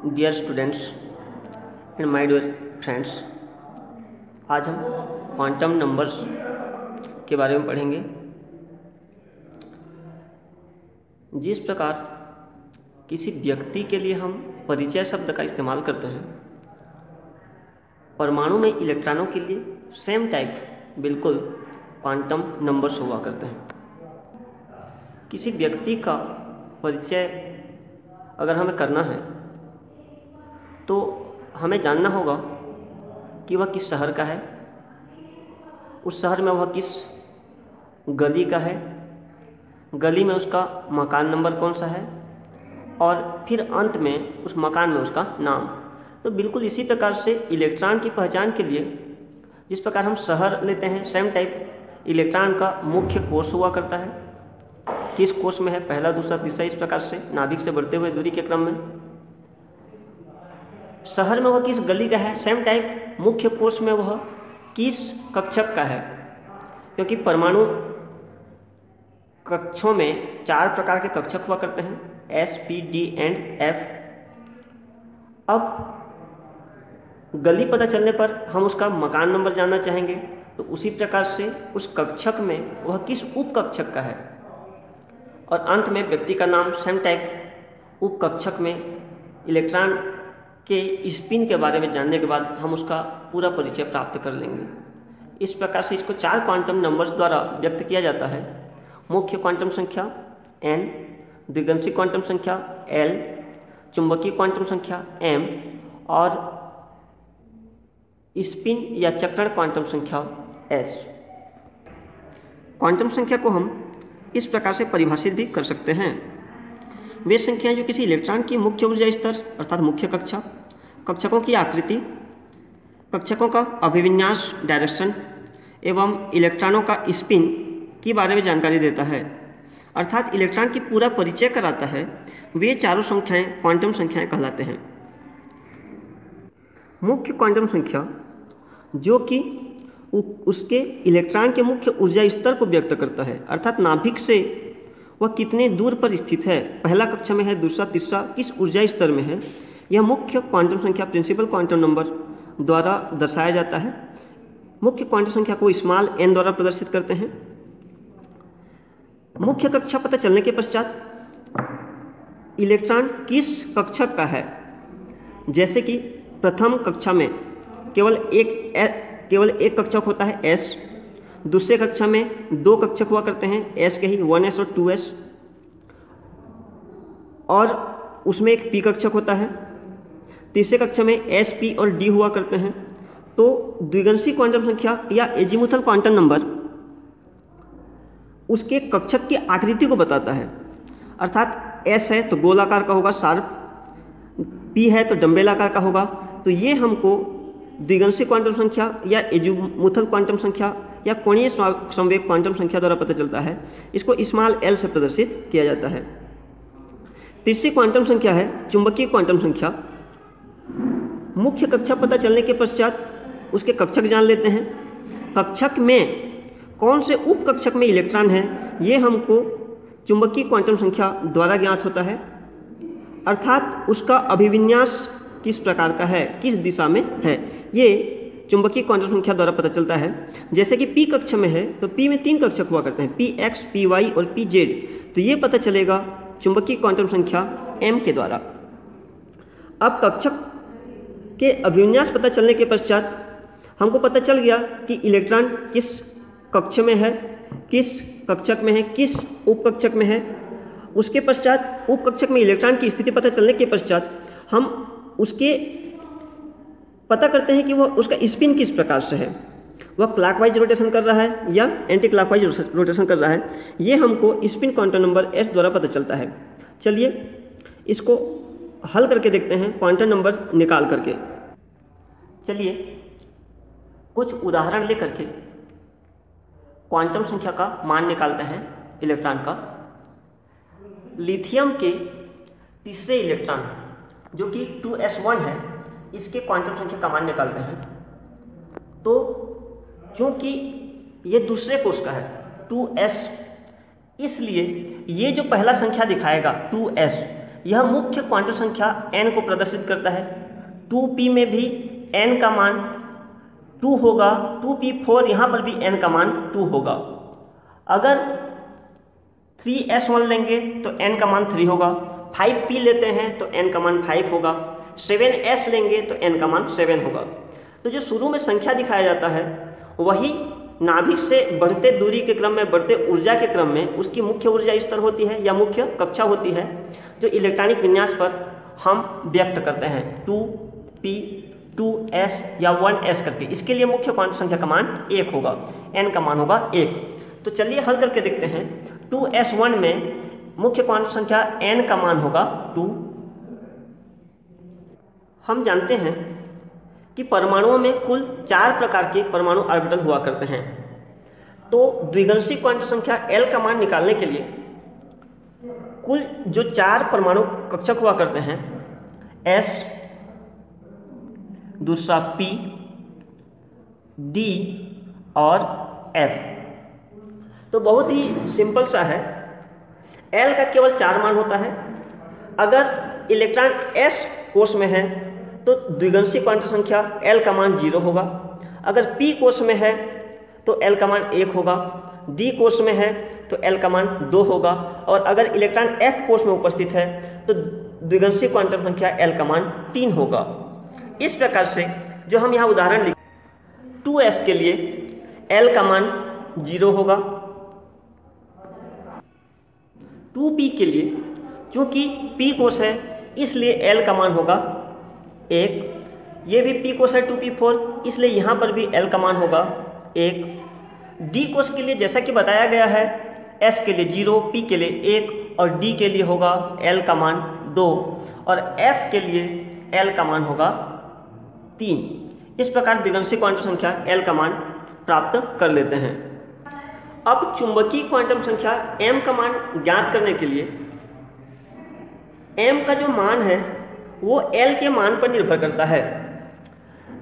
Dear students and my dear friends, आज हम quantum numbers के बारे में पढ़ेंगे। जिस प्रकार किसी व्यक्ति के लिए हम परिचय शब्द का इस्तेमाल करते हैं, परमाणु में इलेक्ट्रॉनों के लिए सेम टाइप बिल्कुल क्वांटम नंबर्स हुआ करते हैं। किसी व्यक्ति का परिचय अगर हमें करना है तो हमें जानना होगा कि वह किस शहर का है, उस शहर में वह किस गली का है, गली में उसका मकान नंबर कौन सा है और फिर अंत में उस मकान में उसका नाम। तो बिल्कुल इसी प्रकार से इलेक्ट्रॉन की पहचान के लिए जिस प्रकार हम शहर लेते हैं, सेम टाइप इलेक्ट्रॉन का मुख्य कोष हुआ करता है। किस कोष में है, पहला, दूसरा, तीसरा, इस प्रकार से नाभिक से बढ़ते हुए दूरी के क्रम में। शहर में वह किस गली का है, सेम टाइप मुख्य कोष में वह किस कक्षक का है, क्योंकि परमाणु कक्षों में 4 प्रकार के कक्षक हुआ करते हैं, S, P, D and F। अब गली पता चलने पर हम उसका मकान नंबर जानना चाहेंगे, तो उसी प्रकार से उस कक्षक में वह किस उप कक्षक का है और अंत में व्यक्ति का नाम, सेम टाइप उप कक्षक में इलेक्ट्रॉन के स्पिन के बारे में जानने के बाद हम उसका पूरा परिचय प्राप्त कर लेंगे। इस प्रकार से इसको 4 क्वांटम नंबर्स द्वारा व्यक्त किया जाता है। मुख्य क्वांटम संख्या n, द्विगंशी क्वांटम संख्या l, चुंबकीय क्वांटम संख्या m और स्पिन या चक्रण क्वांटम संख्या s। क्वांटम संख्या को हम इस प्रकार से परिभाषित भी कर सकते हैं। वे संख्याएं जो किसी इलेक्ट्रॉन की मुख्य ऊर्जा स्तर अर्थात मुख्य कक्षा, कक्षकों की आकृति, कक्षकों का अभिविन्यास डायरेक्शन एवं इलेक्ट्रॉनों का स्पिन के बारे में जानकारी देता है, अर्थात इलेक्ट्रॉन की पूरा परिचय कराता है। वे चारों संख्याएं क्वांटम संख्याएं कहलाते हैं। मुख्य क्वांटम संख्या जो कि उसके इलेक्ट्रॉन के मुख्य ऊर्जा स्तर को व्यक्त करता है, अर्थात नाभिक से वह कितने दूर पर स्थित है, पहला कक्षा में है, दूसरा, तीसरा, किस ऊर्जा स्तर में है, यह मुख्य क्वांटम संख्या प्रिंसिपल क्वांटम नंबर द्वारा दर्शाया जाता है। मुख्य क्वांटम संख्या को स्मॉल n द्वारा प्रदर्शित करते हैं। मुख्य कक्षा पता चलने के पश्चात इलेक्ट्रॉन किस कक्षक का है, जैसे कि प्रथम कक्षा में केवल एक कक्षक होता है S, दूसरे कक्षा में 2 कक्षक हुआ करते हैं S के ही 1s और 2s, और उसमें एक p कक्षक होता है। तीसरे कक्षा में S, P और D हुआ करते हैं। तो द्विगंशी क्वांटम संख्या या एजीमुथल क्वांटम नंबर उसके कक्षक की आकृति को बताता है, अर्थात S है तो गोलाकार का होगा, शार्प, P है तो डंबेल आकार का होगा। तो ये हमको द्विगंशी क्वांटम संख्या या एजीमुथल क्वांटम संख्या या कोणीय संवेग क्वांटम संख्या द्वारा पता चलता है। इसको स्मॉल l से प्रदर्शित किया जाता है। तीसरी क्वांटम संख्या है चुंबकीय क्वांटम संख्या। मुख्य कक्षा पता चलने के पश्चात उसके कक्षक जान लेते हैं। कक्षक में कौन से उप कक्षक में इलेक्ट्रॉन है, ये हमको चुंबकीय क्वांटम संख्या द्वारा ज्ञात होता है, अर्थात उसका अभिविन्यास किस प्रकार का है, किस दिशा में है, ये चुंबकीय क्वांटम संख्या द्वारा पता चलता है। जैसे कि p कक्ष में है तो p में 3 कक्षक हुआ करते हैं, px, py और pz। तो ये पता चलेगा चुंबकीय क्वांटम संख्या m के द्वारा। अब कक्षक के अभिविन्यास पता चलने के पश्चात हमको पता चल गया कि इलेक्ट्रॉन किस कक्ष में है, किस कक्षक में है, किस उपकक्षक में है। उसके पश्चात उपकक्षक में इलेक्ट्रॉन की स्थिति पता चलने के पश्चात हम उसके पता करते हैं कि वह उसका स्पिन किस प्रकार से है, वह क्लॉकवाइज रोटेशन कर रहा है या एंटी क्लॉकवाइज रोटेशन कर रहा है। ये हमको स्पिन क्वांटम नंबर S द्वारा पता चलता है। चलिए इसको हल करके देखते हैं, क्वांटम नंबर निकाल करके। चलिए कुछ उदाहरण लेकर के क्वांटम संख्या का मान निकालते हैं इलेक्ट्रॉन का। लिथियम के तीसरे इलेक्ट्रॉन जो कि 2s1 है, इसके क्वांटम संख्या का मान निकालते हैं। तो चूंकि ये दूसरे कोष का है 2s, इसलिए ये जो पहला संख्या दिखाएगा 2s, यह मुख्य क्वांटम संख्या n को प्रदर्शित करता है। 2p में भी n का मान 2 होगा, 2p4 यहाँ पर भी n का मान 2 होगा। अगर 3s1 लेंगे तो n का मान 3 होगा, 5p लेते हैं तो n का मान 5 होगा, 7s लेंगे तो n का मान 7 होगा। तो जो शुरू में संख्या दिखाया जाता है वही नाभिक से बढ़ते दूरी के क्रम में, बढ़ते ऊर्जा के क्रम में उसकी मुख्य ऊर्जा स्तर होती है या मुख्य कक्षा होती है, जो इलेक्ट्रॉनिक विन्यास पर हम व्यक्त करते हैं 2p 2s या 1s करके। इसके लिए मुख्य क्वांटम संख्या का मान 1 होगा, n का मान होगा 1। तो चलिए हल करके देखते हैं। 2s1 में मुख्य क्वांटम संख्या n का मान होगा 2। हम जानते हैं कि परमाणुओं में कुल 4 प्रकार के परमाणु ऑर्बिटल हुआ करते हैं। तो द्विगंशी क्वांटम संख्या L का मान निकालने के लिए कुल जो 4 परमाणु कक्षक हुआ करते हैं, S, दूसरा P, D और F, तो बहुत ही सिंपल सा है। L का केवल 4 मान होता है। अगर इलेक्ट्रॉन S कोष में है तो द्विगंशी क्वांटम संख्या L का मान 0 होगा। अगर P कोष में है तो L का मान 1 होगा, D कोष में है तो L का मान 2 होगा, और अगर इलेक्ट्रॉन F कोष में उपस्थित है तो द्विगंशी क्वांटम संख्या L का मान 3 होगा। इस प्रकार से जो हम यहाँ उदाहरण लिख 2s के लिए L का मान 0 होगा, 2p के लिए चूंकि P कोष है इसलिए L का मान होगा 1, ये भी P कोष है 2p4 इसलिए यहाँ पर भी L का मान होगा 1। D कोष के लिए जैसा कि बताया गया है, S के लिए 0, P के लिए 1 और D के लिए होगा L का मान 2 और F के लिए L का मान होगा 3। इस प्रकार द्विगंशी क्वांटम संख्या L का मान प्राप्त कर लेते हैं। अब चुंबकीय क्वांटम संख्या m का मान ज्ञात करने के लिए m का जो मान है वो L के मान पर निर्भर करता है।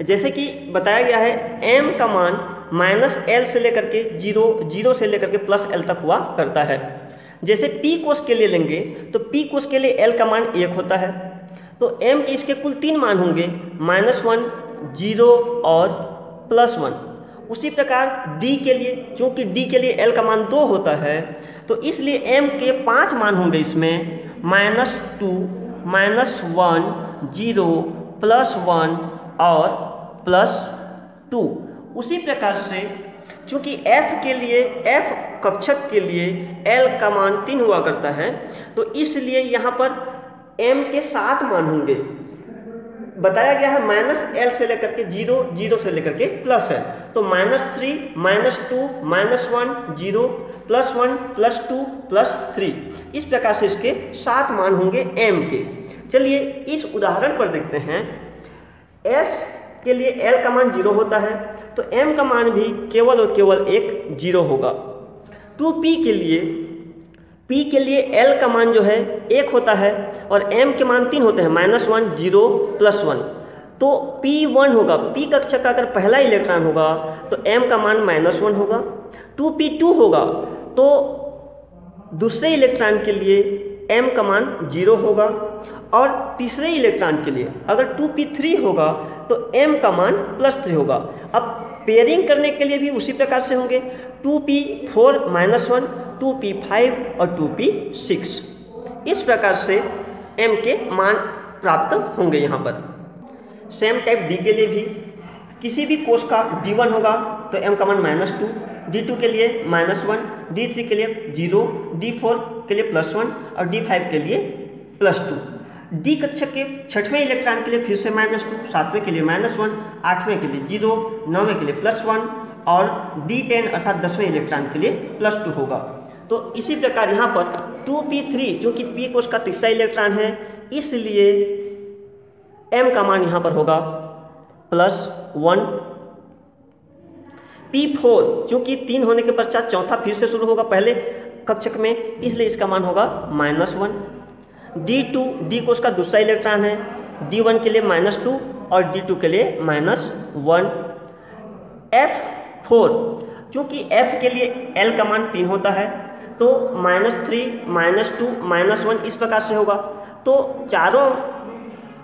जैसे कि बताया गया है m का मान -L से लेकर के 0 से लेकर के +L तक हुआ करता है। जैसे P कोष के लिए लेंगे तो P कोष के लिए L का मान 1 होता है, तो m के इसके कुल 3 मान होंगे, -1, 0 और +1। उसी प्रकार D के लिए, चूंकि D के लिए L का मान 2 होता है तो इसलिए m के 5 मान होंगे इसमें, -2, -1, 0, +1 और +2। उसी प्रकार से चूंकि F के लिए, F कक्षक के लिए L का मान 3 हुआ करता है तो इसलिए यहाँ पर m के 7 मान होंगे। बताया गया है -L से लेकर के 0, 0 से लेकर के +L, तो -3, -2, -1, 0, +1, +2, +3। इस प्रकार से इसके 7 मान होंगे m के। चलिए इस उदाहरण पर देखते हैं। S के लिए L का मान 0 होता है तो m का मान भी केवल और केवल 0 होगा। 2p के लिए L का मान जो है 1 होता है और m के मान 3 होते हैं, -1, 0, +1। तो p1 होगा, p कक्षक का अगर पहला इलेक्ट्रॉन होगा तो m का मान -1 होगा। 2p2 होगा तो दूसरे इलेक्ट्रॉन के लिए m का मान 0 होगा, और तीसरे इलेक्ट्रॉन के लिए अगर 2p3 होगा तो m का मान +3 होगा। अब पेयरिंग करने के लिए भी उसी प्रकार से होंगे, 2p4 -1, 2p5 और 2p6। इस प्रकार से m के मान प्राप्त होंगे। यहाँ पर सेम टाइप D के लिए भी किसी भी कोष का D1 होगा तो m का मान -2, D2 के लिए -1, D3 के लिए 0, D4 के लिए +1 और D5 के लिए +2। D कक्षक के 6वें इलेक्ट्रॉन के लिए फिर से -2, 7वें के लिए -1, 8वें के लिए 0, 9वें के लिए +1 और D10 अर्थात 10वें इलेक्ट्रॉन के लिए +2 होगा। तो इसी प्रकार यहाँ पर 2p3 जो कि P कोष का तीसरा इलेक्ट्रॉन है इसलिए m का मान यहाँ पर होगा +1। p4 चूँकि 3 होने के पश्चात चौथा फिर से शुरू होगा पहले कक्षक में इसलिए इसका मान होगा -1। D2 D कोष का दूसरा इलेक्ट्रॉन है, D1 के लिए -2 और D2 के लिए -1। F4 चूँकि F के लिए L का मान 3 होता है तो -3, -2, -1 इस प्रकार से होगा। तो चारों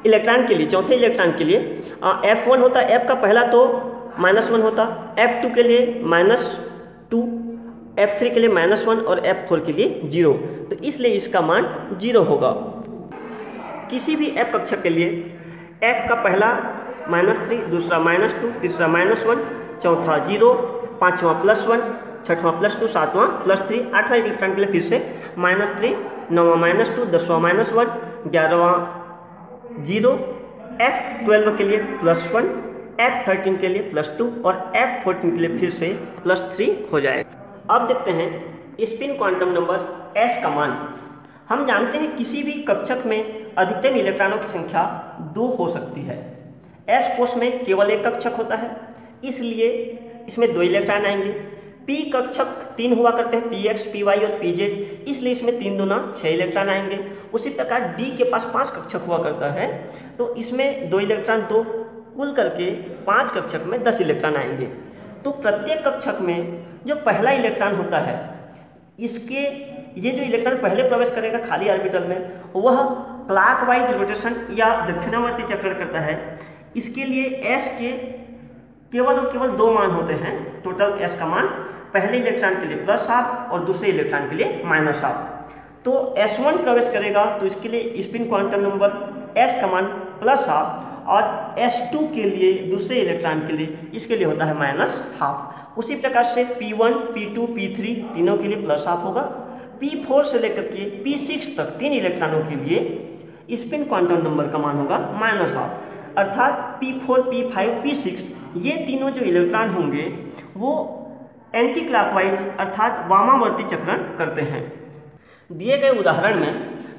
इलेक्ट्रॉन के लिए, चौथे इलेक्ट्रॉन के लिए F1 होता है, F का पहला तो -1 होता, F2 के लिए -2, F3 के लिए -1 और F4 के लिए 0। तो इसलिए इसका मान 0 होगा। किसी भी F कक्षक के लिए F का पहला -3, दूसरा -2, तीसरा -1, चौथा 0, पाँचवा +1, छठवां +2, सातवां +3, आठवां इलेक्ट्रॉन के लिए फिर से -3, नौवां -2, दसवां -1, 11वां 0, F12 के लिए +1, F13 के लिए +2 और F14 के लिए फिर से +3 हो जाएगा। अब देखते हैं स्पिन क्वांटम नंबर s का मान। हम जानते हैं किसी भी कक्षक में अधिकतम इलेक्ट्रॉनों की संख्या 2 हो सकती है। s कोष में केवल एक कक्षक होता है, इसलिए इसमें 2 इलेक्ट्रॉन आएंगे। p कक्षक 3 हुआ करते हैं, px, py और pz, इसलिए इसमें 3 दूना 6 इलेक्ट्रॉन आएंगे। उसी प्रकार d के पास 5 कक्षक हुआ करता है, तो इसमें 2 इलेक्ट्रॉन, तो कुल करके 5 कक्षक में 10 इलेक्ट्रॉन आएंगे। तो प्रत्येक कक्षक में जो पहला इलेक्ट्रॉन होता है, इसके ये जो इलेक्ट्रॉन पहले प्रवेश करेगा खाली ऑर्बिटल में, वह क्लॉकवाइज रोटेशन या दक्षिणावर्ती चक्रण करता है। इसके लिए s के केवल और केवल 2 मान होते हैं। टोटल s का मान पहले इलेक्ट्रॉन के लिए +12 और दूसरे इलेक्ट्रॉन के लिए -12। तो s1 प्रवेश करेगा तो इसके लिए स्पिन क्वांटम नंबर s का मान +12 और s2 के लिए दूसरे इलेक्ट्रॉन के लिए इसके लिए होता है -12। उसी प्रकार से p1, p2, p3 तीनों के लिए +12 होगा। p4 से लेकर के p6 तक 3 इलेक्ट्रॉनों के लिए स्पिन क्वांटम नंबर का मान होगा -12। अर्थात p4, p5, p6 ये तीनों जो इलेक्ट्रॉन होंगे वो एंटी क्लॉकवाइज अर्थात वामावर्ती चक्रण करते हैं। दिए गए उदाहरण में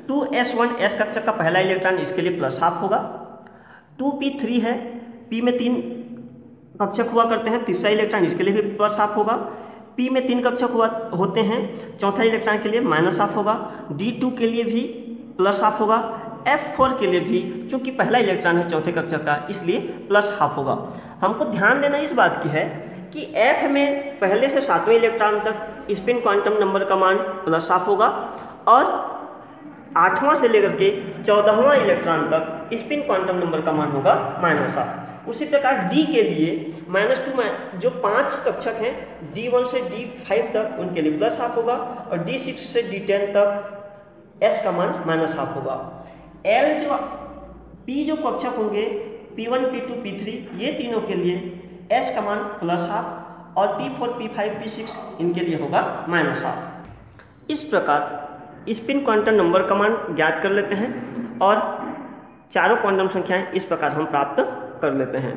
2s1 s कक्षक का पहला इलेक्ट्रॉन इसके लिए +12 होगा। 2p3 है, p में 3 कक्षक हुआ करते हैं, तीसरा इलेक्ट्रॉन इसके लिए भी +12 होगा। p में 3 कक्षक होते हैं, चौथा इलेक्ट्रॉन के लिए -12 होगा। d2 के लिए भी +12 होगा। F4 के लिए भी चूंकि पहला इलेक्ट्रॉन है चौथे कक्षक का, इसलिए +12 होगा। हमको ध्यान देना इस बात की है कि F में पहले से 7वें इलेक्ट्रॉन तक स्पिन क्वांटम नंबर का मान +12 होगा और 8वां से लेकर के 14वां इलेक्ट्रॉन तक स्पिन क्वांटम नंबर का मान होगा -8। उसी प्रकार D के लिए -2 में जो 5 कक्षक हैं D1 से D5 तक उनके लिए +12 होगा और D6 से D10 तक S का मान -12 होगा। L जो P जो कक्षक होंगे P1, P2, P3 ये तीनों के लिए S का मान +12 और P4, P5, P6 इनके लिए होगा -12। इस प्रकार स्पिन क्वांटम नंबर का मान ज्ञात कर लेते हैं और चारों क्वांटम संख्याएं इस प्रकार हम प्राप्त कर लेते हैं।